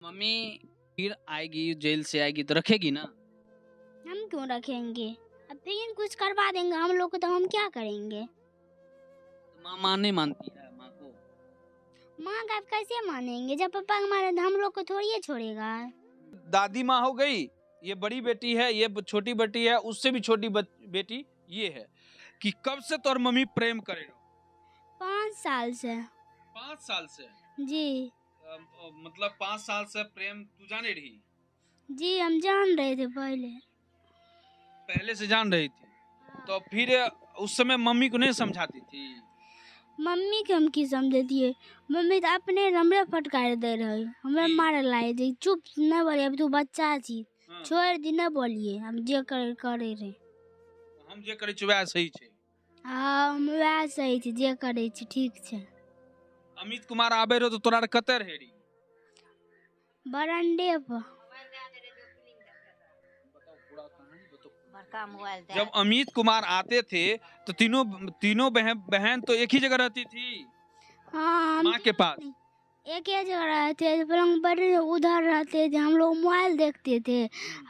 Mummy फिर आएगी, jail से आएगी तो रखेगी ना? हम क्यों रखेंगे? अब फिर कुछ करवा देंगे हम लोग को तो हम क्या करेंगे? तो माँ नहीं मानती है माँ को? माँ का आप कैसे मानेंगे जब पापा हमारे हम लोग को थोड़ी छोड़ेगा। दादी माँ हो गई, ये बड़ी बेटी है, ये छोटी बेटी है, उससे भी छोटी बेटी ये है कि कब से तो और मम्मी प्रेम करेगा? 5 साल से। 5 साल से? जी मतलब 5 साल से प्रेम तू जाने रही? जी हम जान रहे थे पहले से जान रही थी? तो फिर उस समय मम्मी को नहीं समझाती थी? मम्मी के हम की समझती है। मम्मी तो अपने हमरे फटकार दे रही हमें मारे लाए थे। चुप न बोलिए अब तू बच्चा छी। हाँ। छोड़ दी न बोलिए हम जे करे रहे। हम जे करे वह सही छे। हाँ हम वह सही थी जे करे छी ठीक छे। अमित कुमार आबे रहो तो तोरा कते रहे? बरांडे पर। जब अमित कुमार आते थे तो तीनों बहन तो एक ही जगह रहती थी। हाँ माँ के पास एक ही जगह रहते थे। पलंग पर उधर रहते थे हम लोग मोबाइल देखते थे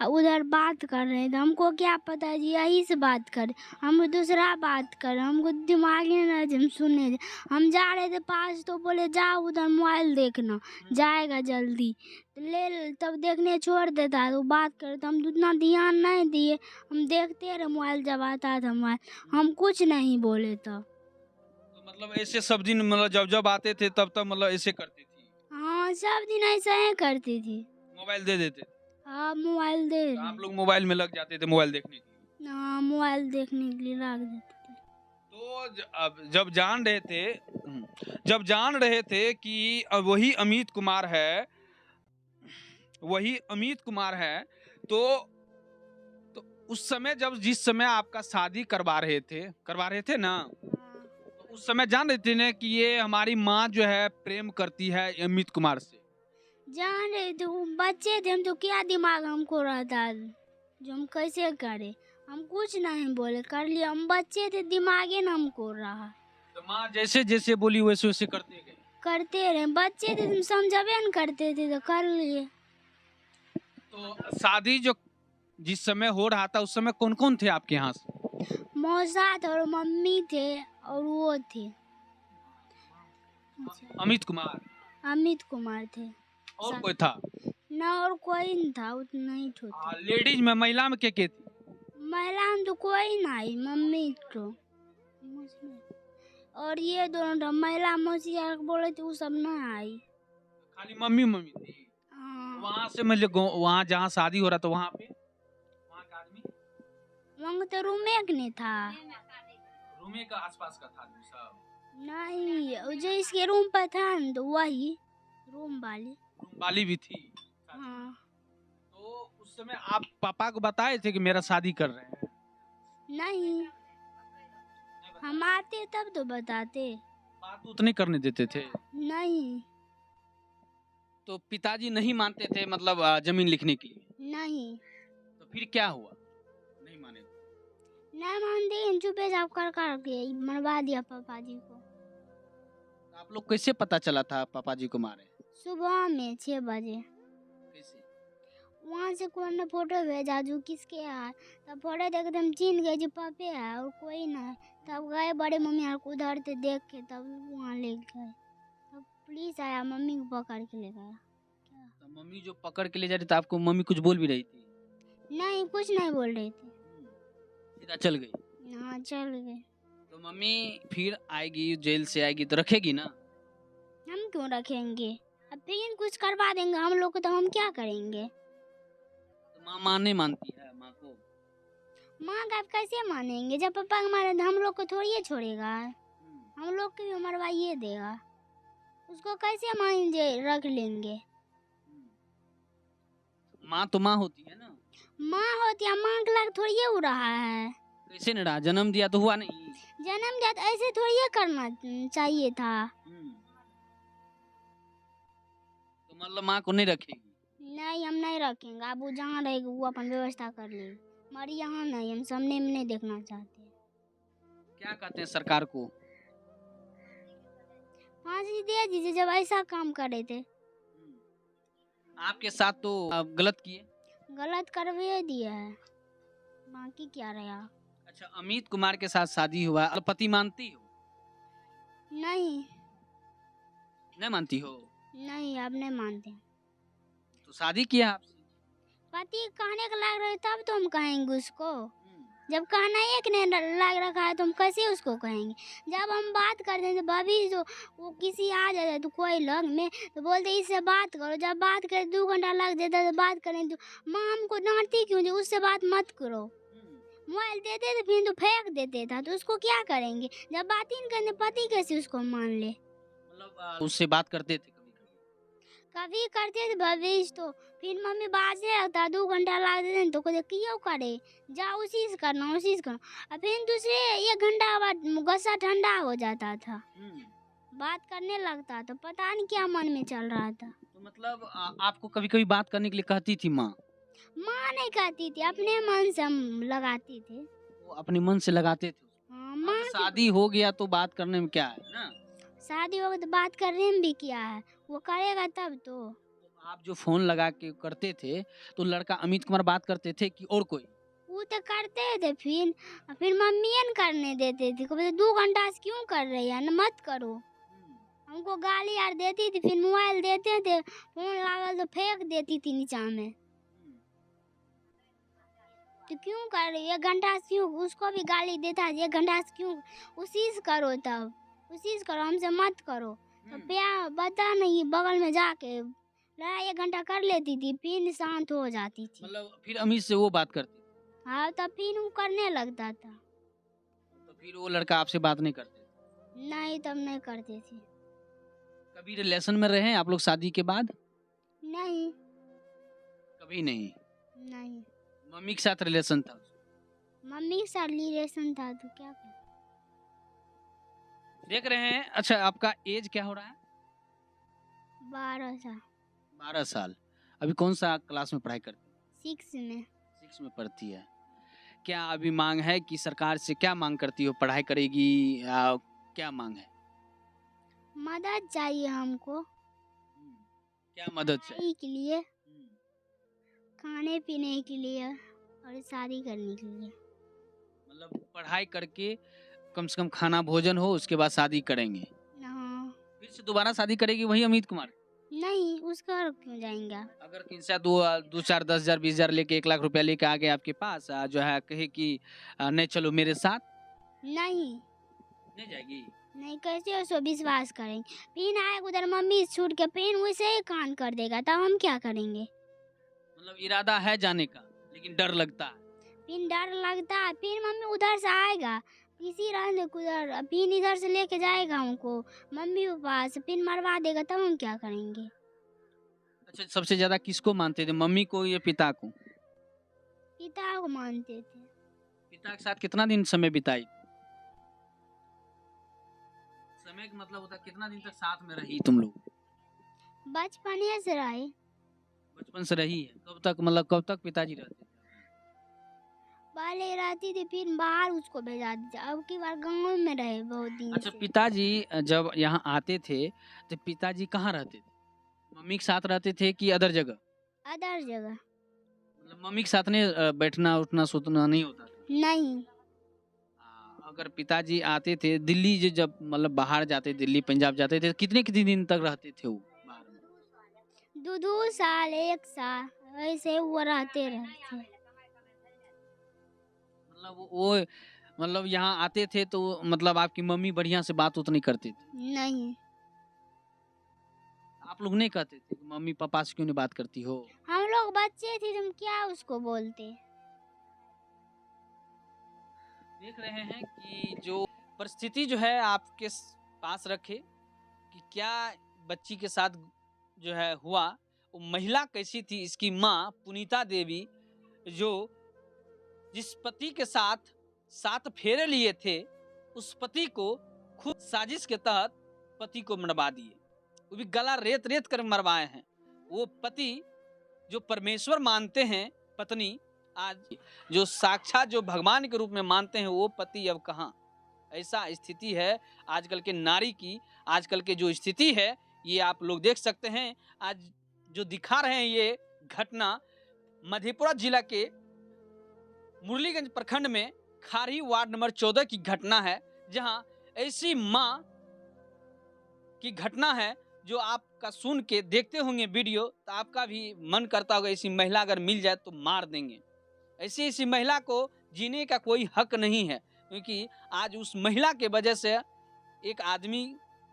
उधर बात कर रहे थे। हमको क्या पता जी यही से बात कर हम दूसरा बात कर हमको दिमाग ही नहीं थे हम सुने थे। हम जा रहे थे पास तो बोले जाओ उधर मोबाइल देखना जाएगा जल्दी ले तब देखने छोड़ देता तो बात करे तो हम उतना ध्यान नहीं दिए। हम देखते रहे मोबाइल जब आता था मोबाइल हम कुछ नहीं बोले तब। मतलब ऐसे सब दिन मतलब जब आते थे तब मतलब ऐसे करती थी? हाँ सब दिन ऐसा ही करती थी। मोबाइल दे देते? हाँ मोबाइल दे तो आप लोग मोबाइल में लग जाते थे मोबाइल देखने के लिए? हाँ मोबाइल देखने के लिए रख देते थे। तो अब जब जान रहे थे कि अब वही अमित कुमार है तो उस समय जिस समय आपका शादी करवा रहे थे ना तो उस समय जान रहे थे ना कि ये हमारी माँ जो है प्रेम करती है अमित कुमार से? जान रहे थे वो बच्चे थे हम तो क्या दिमाग हमको रहता जो हम कैसे करे। हम कुछ नहीं बोले कर लिए हम बच्चे थे दिमाग ही ना हमको रहा। तो माँ जैसे जैसे बोली वैसे वैसे करते रहे बच्चे थे तुम समझबे न करते थे तो कर लिए। तो शादी जो जिस समय हो रहा था उस समय कौन कौन थे आपके यहाँ से? मौसा थे और मम्मी थे और वो थे अमित कुमार थे। और कोई था ना और कोई नहीं था उतना ही था। लेडीज में महिला में क्या थी? महिला में तो कोई नहीं मम्मी तो और ये दोनों महिला मौसी बोले थे वो सब ना आई खाली मम्मी थी। हाँ। वहाँ से मतलब वहाँ जहाँ शादी हो रहा था वहाँ का आदमी वहाँ तो रूमे के नहीं था। रूमे का आसपास का था आदमी सब? नहीं जो इसके रूम पर था न तो वही रूम वाली भी थी। हाँ। तो उस समय आप पापा को बताए थे कि मेरा शादी कर रहे हैं? नहीं हम आते तब तो बताते। बात उतने करने देते थे? नहीं तो पिताजी नहीं मानते थे मतलब जमीन लिखने के लिए? नहीं तो फिर क्या हुआ? नहीं माने? नहीं मानते चुपे चाप कर के मरवा दिया पापा जी को। आप लोग कैसे पता चला था पापा जी को मारे? सुबह में 6 बजे कैसे? वहाँ से कोई ने फोटो भेजा जो किसके है तब फोटो देख हम चिन्ह गए जो पापे है और कोई नहीं। तब गए बड़े मम्मी को उधर से देख के तब वहाँ ले गए तब पुलिस आया मम्मी को पकड़ के ले गया। तो मम्मी जो पकड़ के ले जा रही थी आपको मम्मी कुछ बोल भी रही थी? नहीं कुछ नहीं बोल रही थी। सीधा चल गई? हाँ चल गए। तो मम्मी फिर आएगी, जेल से आएगी तो रखेगी ना? हम क्यों रखेंगे? अब फिर कुछ करवा देंगे हम लोग को तो हम क्या करेंगे? तो माँ नहीं मानती है माँ को? माँ का आप कैसे मानेंगे जब पापा हमारे हम लोग को थोड़ी छोड़ेगा। हम लोग को भी मरवाइए देगा उसको कैसे मान रख लेंगे? माँ तो माँ होती है ना? माँ होती है माँ के लायक थोड़ी हो रहा है। कैसे नहीं रहा? जन्म दिया तो हुआ नहीं? जन्म दिया तो ऐसे थोड़ी करना चाहिए था। तो मतलब माँ को नहीं रखेगी? नहीं हम नहीं रखेंगे। अब वो जहाँ रहेगी वो अपन व्यवस्था कर लेगी मरी यहाँ नहीं हम सामने में नहीं देखना चाहते। क्या कहते हैं सरकार को? फांसी दे दीजिए जब ऐसा काम करे थे। आपके साथ तो आप गलत किए। गलत करवे दिया है, बाकी क्या रहा। अच्छा, अमित कुमार के साथ शादी हुआ और पति मानती हो? नहीं नहीं मानती हो नहीं, अब नहीं मानते। तो शादी किया आपसे। पति कहने का लग रहा है तब तो हम कहेंगे उसको। जब कहना एक ने लग रखा है तो हम कैसे उसको कहेंगे। जब हम बात करते हैं तो भाभी जो वो किसी आ जाता है तो कोई लग में तो बोलते इससे बात करो। जब बात करे 2 घंटा लग जाता है तो बात करें तो माँ हमको डांटती क्यों थी, उससे बात मत करो। मोबाइल देते थे फिर तो फेंक देते था, तो उसको क्या करेंगे। जब बात ही नहीं करने पति कैसे उसको मान ले। मतलब उससे बात करते थे कभी कभी। कभी करते थे भविष्य तो फिर मम्मी बाजे लगता 2 घंटा लग देते हैं तो कहते क्यों करे, जा उसी से करना उसी से करना। और फिर दूसरे 1 घंटा बाद गुस्सा ठंडा हो जाता था, बात करने लगता तो पता नहीं क्या मन में चल रहा था। तो मतलब आपको कभी कभी बात करने के लिए कहती थी माँ? माँ नहीं कहती थी, अपने मन से हम लगाती थे। वो अपने मन से लगाते थे। हाँ, अब माँ शादी हो गया तो बात करने में क्या है ना। शादी हो गई तो बात करने में भी क्या है, वो करेगा तब तो। तो आप जो फोन लगा के करते थे तो लड़का अमित कुमार बात करते थे कि और कोई? वो तो करते थे फिर मम्मी न करने देते थे, कहते 2 घंटा से क्यों कर रही है, न मत करो। हमको गाली यार देती थी, फिर मोबाइल देते थे, फोन लागल तो फेंक देती थी नीचा में। तो क्यों कर रही 1 घंटा से क्यों, उसको भी गाली देता है 1 घंटा से क्यों, उसी से करो तब उसी से करो, हमसे मत करो। तो प्यार बता नहीं, बगल में जाके लड़ाई 1 घंटा कर लेती थी फिर शांत हो जाती थी। मतलब फिर अमित से वो बात करती थी। हाँ, तब फिर वो करने लगता था। तो फिर वो लड़का आपसे बात नहीं करते थे? नहीं, तब नहीं करते थे। कभी रिलेशन में रहे आप लोग शादी के बाद? नहीं कभी नहीं। नहीं, मम्मी के साथ रिलेशन था? मम्मी के साथ रिलेशन था तो क्या कर। देख रहे हैं। अच्छा, आपका एज क्या हो रहा है? 12 साल। 12 साल। अभी कौन सा क्लास में पढ़ाई करती है? 6 में। 6 में पढ़ती है। क्या अभी मांग है कि सरकार से क्या मांग करती हो, पढ़ाई करेगी या क्या मांग है? मदद चाहिए हमको क्या मदद चाहिए? पढ़ाई के लिए, खाने पीने के लिए और शादी करने के लिए। मतलब पढ़ाई करके कम से कम खाना भोजन हो, उसके बाद शादी करेंगे। हाँ। फिर से दोबारा शादी करेगी वही अमित कुमार? नहीं, उसका घर क्यों जाएंगे। अगर किसी दो चार 10,000 20,000 लेके 1 लाख रुपया लेके आ गए आपके पास, जो है कहे कि नहीं चलो मेरे साथ, नहीं नहीं जाएगी? नहीं, कैसे उसको विश्वास करेंगे। फिर आए उधर मम्मी छूट के फिर वैसे ही कान कर देगा, तब हम क्या करेंगे। मतलब इरादा है जाने का लेकिन डर लगता है। फिर डर लगता है, फिर मम्मी उधर से आएगा किसी रहने उधर, फिर इधर से लेके जाएगा हमको मम्मी के पास, फिर मरवा देगा, तब हम क्या करेंगे। अच्छा, सबसे ज्यादा किसको मानते थे, मम्मी को या पिता को? पिता को मानते थे। पिता के साथ कितना दिन समय बिताई? समय का मतलब होता है कितना दिन तक साथ में रही तुम लोग? बचपन से रहे। बचपन से रही है। कब तक, मतलब कब तक पिताजी रहते थे? पहले रहती थी फिर बाहर उसको भेजा दी, अब की बार गाँव में रहे बहुत दिन अच्छा, से। पिताजी जब यहाँ आते थे तो पिताजी कहाँ रहते थे? मम्मी के साथ रहते थे कि अदर जगह? अदर जगह। मतलब मम्मी के साथ नहीं बैठना उठना सुतना नहीं होता था? नहीं। अगर पिताजी आते थे दिल्ली, जब मतलब बाहर जाते, दिल्ली पंजाब जाते थे, कितने कितने दिन तक रहते थे वो बाहर में? 2 साल 1 साल ऐसे वो रहते रहते। मतलब यहाँ आते थे तो मतलब आपकी मम्मी बढ़िया से बात उत नहीं करती थी? नहीं। आप लोग नहीं कहते थे कि मम्मी पापा से क्यों नहीं बात करती हो? हम लोग बच्चे थे, तुम क्या उसको बोलते। देख रहे हैं कि जो परिस्थिति जो है आपके पास रखे कि क्या बच्ची के साथ जो है हुआ, वो महिला कैसी थी। इसकी माँ पुनीता देवी, जो जिस पति के साथ 7 फेरे लिए थे, उस पति को खुद साजिश के तहत पति को मरवा दिए, वो भी गला रेत रेत कर मरवाए हैं। वो पति जो परमेश्वर मानते हैं, पत्नी आज जो साक्षात जो भगवान के रूप में मानते हैं, वो पति अब कहाँ। ऐसा स्थिति है आजकल के नारी की। आजकल के जो स्थिति है ये आप लोग देख सकते हैं। आज जो दिखा रहे हैं ये घटना मधेपुरा जिला के मुरलीगंज प्रखंड में खारी वार्ड नंबर 14 की घटना है, जहां ऐसी मां की घटना है जो आपका सुन के देखते होंगे वीडियो तो आपका भी मन करता होगा ऐसी महिला अगर मिल जाए तो मार देंगे। ऐसी महिला को जीने का कोई हक नहीं है, क्योंकि आज उस महिला के वजह से एक आदमी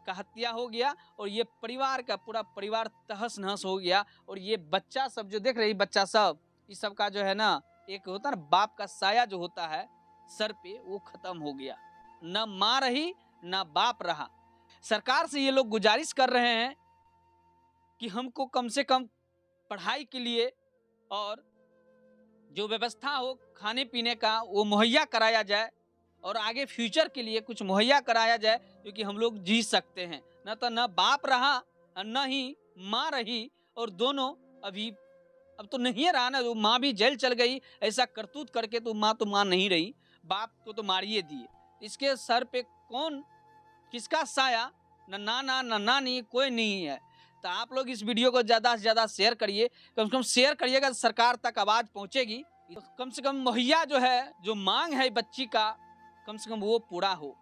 का हत्या हो गया और ये परिवार का पूरा परिवार तहस नहस हो गया। और ये बच्चा सब जो देख रहे हैं, बच्चा सब इस सब का जो है ना, एक होता है ना बाप का साया जो होता है सर पे, वो खत्म हो गया। न माँ रही न बाप रहा। सरकार से ये लोग गुजारिश कर रहे हैं कि हमको कम से कम पढ़ाई के लिए और जो व्यवस्था हो खाने पीने का वो मुहैया कराया जाए और आगे फ्यूचर के लिए कुछ मुहैया कराया जाए, क्योंकि हम लोग जी सकते हैं। न तो न बाप रहा और न ही माँ रही, और दोनों अभी अब तो नहीं रहा ना, वो माँ भी जेल चल गई ऐसा करतूत करके, तो माँ नहीं रही, बाप को तो मारिए दिए। इसके सर पे कौन किसका साया, न नाना न नानी कोई नहीं है। तो आप लोग इस वीडियो को ज़्यादा से ज़्यादा शेयर करिए, कम से कम शेयर करिएगा तो सरकार तक आवाज़ पहुँचेगी। कम से कम मुहैया जो है, जो मांग है बच्ची का, कम से कम वो पूरा हो।